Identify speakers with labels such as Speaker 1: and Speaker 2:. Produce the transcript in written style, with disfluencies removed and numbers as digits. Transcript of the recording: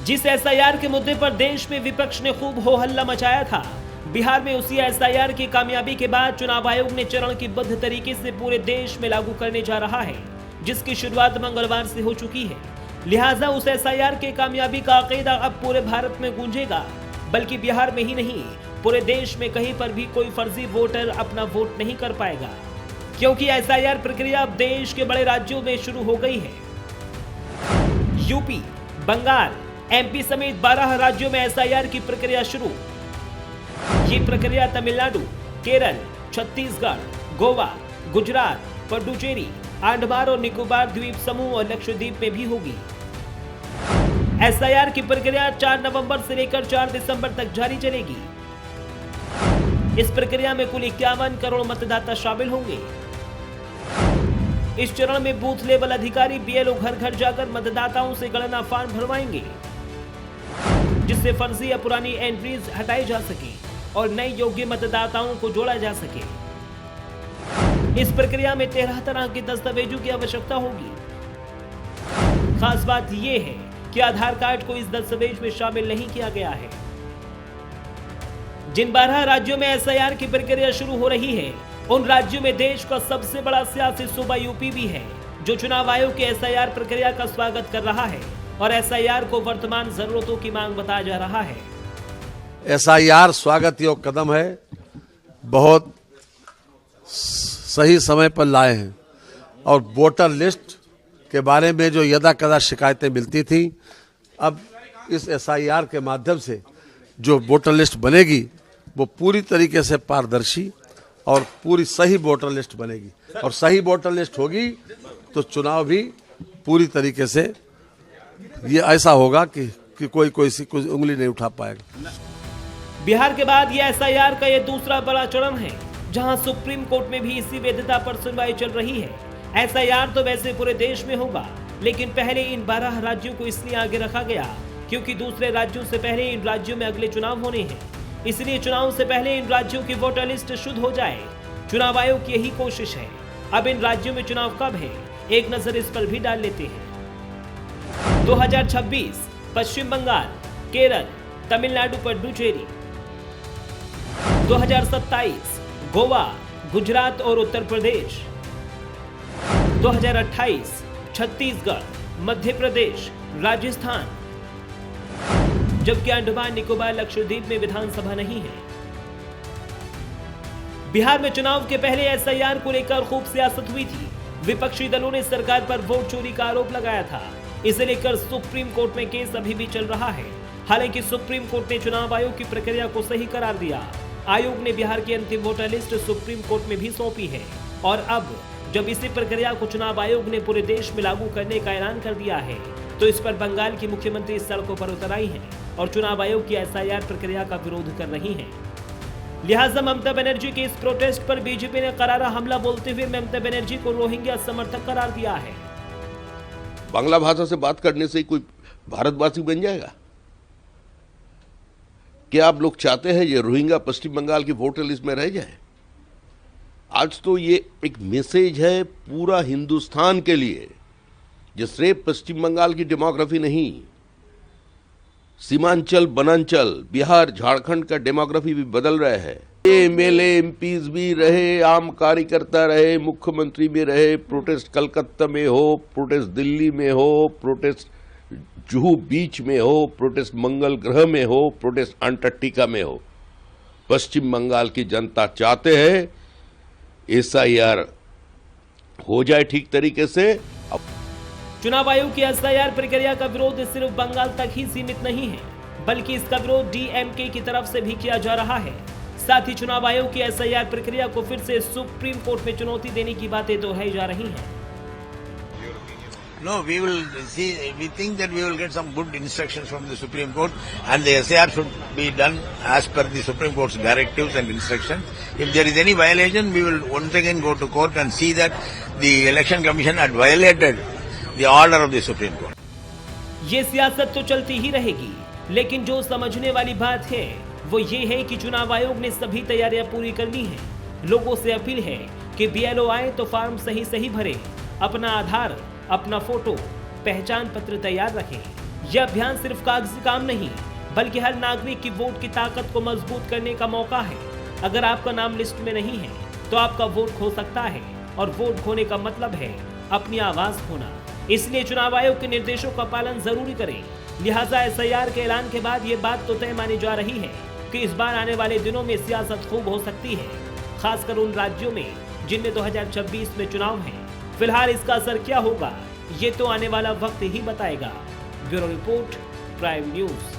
Speaker 1: जिस एसआईआर के मुद्दे पर देश में विपक्ष ने खूब हो हल्ला मचाया था, बिहार में उसी एसआईआर की कामयाबी के बाद चुनाव आयोग ने चरण की बद्ध तरीके से पूरे देश में लागू करने जा रहा है, जिसकी शुरुआत मंगलवार से हो चुकी है। लिहाजा उस एसआईआर के कामयाबी का अकीदा अब पूरे भारत में गूंजेगा, बल्कि बिहार में ही नहीं पूरे देश में कहीं पर भी कोई फर्जी वोटर अपना वोट नहीं कर पाएगा, क्योंकि एसआईआर प्रक्रिया अब देश के बड़े राज्यों में शुरू हो गई है। यूपी, बंगाल, एमपी समेत 12 राज्यों में एसआईआर की प्रक्रिया शुरू। ये प्रक्रिया तमिलनाडु, केरल, छत्तीसगढ़, गोवा, गुजरात, पुडुचेरी, अंडमान और निकोबार द्वीप समूह और लक्षद्वीप में भी होगी। एसआईआर की प्रक्रिया 4 नवंबर से लेकर 4 दिसंबर तक जारी चलेगी। इस प्रक्रिया में कुल 51 करोड़ मतदाता शामिल होंगे। इस चरण में बूथ लेवल अधिकारी बीएलओ घर घर जाकर मतदाताओं से गणना फॉर्म भरवाएंगे, जिससे फर्जी या पुरानी एंट्रीज हटाई जा सके और नए योग्य मतदाताओं को जोड़ा जा सके। इस प्रक्रिया में 13 तरह के दस्तावेजों की आवश्यकता होगी। खास बात यह है कि आधार कार्ड को इस दस्तावेज में शामिल नहीं किया गया है। जिन 12 राज्यों में एसआईआर की प्रक्रिया शुरू हो रही है, उन राज्यों में देश का सबसे बड़ा सियासी सूबा यूपी भी है, जो चुनाव आयोग की एसआईआर प्रक्रिया का स्वागत कर रहा है और एसआईआर को वर्तमान जरूरतों की मांग बताया जा रहा है।
Speaker 2: एसआईआर स्वागत योग्य कदम है, बहुत सही समय पर लाए हैं। और वोटर लिस्ट के बारे में जो यदा कदा शिकायतें मिलती थी, अब इस एसआईआर के माध्यम से जो वोटर लिस्ट बनेगी वो पूरी तरीके से पारदर्शी और पूरी सही वोटर लिस्ट बनेगी। और सही वोटर लिस्ट होगी तो चुनाव भी पूरी तरीके से ये ऐसा होगा कि कोई उंगली नहीं उठा पाएगा।
Speaker 1: बिहार के बाद यह एसआईआर का ये दूसरा बड़ा चरण है, जहां सुप्रीम कोर्ट में भी इसी वैधता पर सुनवाई चल रही है। एसआईआर तो वैसे पूरे देश में होगा, लेकिन पहले इन 12 राज्यों को इसलिए आगे रखा गया क्योंकि दूसरे राज्यों से पहले इन राज्यों में अगले चुनाव होने हैं। इसलिए चुनाव से पहले इन राज्यों की वोटर लिस्ट शुद्ध हो जाए। चुनाव आयोग की यही कोशिश है। अब इन राज्यों में चुनाव कब है, एक नजर इस पर भी डाल लेते हैं। 2026 पश्चिम बंगाल, केरल, तमिलनाडु, पुडुचेरी। 2027 गोवा, गुजरात और उत्तर प्रदेश। 2028 छत्तीसगढ़, मध्य प्रदेश, राजस्थान। जबकि अंडमान निकोबार लक्षद्वीप में विधानसभा नहीं है। बिहार में चुनाव के पहले एसआईआर को लेकर खूब सियासत हुई थी। विपक्षी दलों ने सरकार पर वोट चोरी का आरोप लगाया था। इसे लेकर सुप्रीम कोर्ट में केस अभी भी चल रहा है। हालांकि सुप्रीम कोर्ट ने चुनाव आयोग की प्रक्रिया को सही करार दिया। आयोग ने बिहार की अंतिम वोटर लिस्ट सुप्रीम कोर्ट में भी सौंपी है और अब जब इसी प्रक्रिया को चुनाव आयोग ने पूरे देश में लागू करने का ऐलान कर दिया है, तो इस पर बंगाल की मुख्यमंत्री सड़कों पर उतर आई हैं और चुनाव आयोग की एसआईआर प्रक्रिया का विरोध कर रही हैं। लिहाजा ममता बनर्जी के इस प्रोटेस्ट पर बीजेपी ने करारा हमला बोलते हुए ममता बनर्जी को रोहिंग्या समर्थक करार दिया है।
Speaker 3: बांग्ला भाषा से बात करने से कोई भारतवासी बन जाएगा? क्या आप लोग चाहते हैं ये रोहिंग्या पश्चिम बंगाल की वोटर लिस्ट में रह जाए? आज तो ये एक मैसेज है पूरा हिंदुस्तान के लिए, जो सिर्फ पश्चिम बंगाल की डेमोग्राफी नहीं, सीमांचल, वनांचल, बिहार, झारखंड का डेमोग्राफी भी बदल रहा है। एमएलए, एमपीज भी रहे, आम कार्यकर्ता रहे, मुख्यमंत्री भी रहे। प्रोटेस्ट कलकत्ता में हो, प्रोटेस्ट दिल्ली में हो, प्रोटेस्ट जुहू बीच में हो, प्रोटेस्ट मंगल ग्रह में हो, प्रोटेस्ट अंटार्कटिका में हो, पश्चिम बंगाल की जनता चाहते हैं एसआईआर हो जाए ठीक तरीके से।
Speaker 1: चुनाव आयोग की एसआईआर प्रक्रिया का विरोध सिर्फ बंगाल तक ही सीमित नहीं है, बल्कि इसका विरोध डीएमके की तरफ से भी किया जा रहा है। साथ ही चुनाव आयोग की एसआईआर प्रक्रिया को फिर से सुप्रीम कोर्ट में चुनौती देने की बातें दोहराई जा रही हैं।
Speaker 4: No, we will see. We think that we will get some good instructions from the Supreme Court, and the SAR should be done as per the Supreme Court's directives and instructions. If there is any violation, we will once again go to court and see that the Election Commission had violated the order of the Supreme Court.
Speaker 1: ये सियासत तो चलती ही रहेगी, लेकिन जो समझने वाली बात है वो ये है कि चुनाव आयोग ने सभी तैयारियां पूरी कर ली हैं। लोगों से अपील है कि बीएलओ आए तो फॉर्म सही भरे, अपना आधार, अपना फोटो, पहचान पत्र तैयार रखें। यह अभियान सिर्फ कागजी काम नहीं, बल्कि हर नागरिक की वोट की ताकत को मजबूत करने का मौका है। अगर आपका नाम लिस्ट में नहीं है तो आपका वोट खो सकता है, और वोट खोने का मतलब है अपनी आवाज खोना। इसलिए चुनाव आयोग के निर्देशों का पालन जरूरी करें। लिहाजा एसआईआर के ऐलान के बाद ये बात तो तय मानी जा रही है कि इस बार आने वाले दिनों में सियासत खूब हो सकती है, खासकर उन राज्यों में जिनमें 2026 में चुनाव है। फिलहाल इसका असर क्या होगा ये तो आने वाला वक्त ही बताएगा। Bureau report, prime news.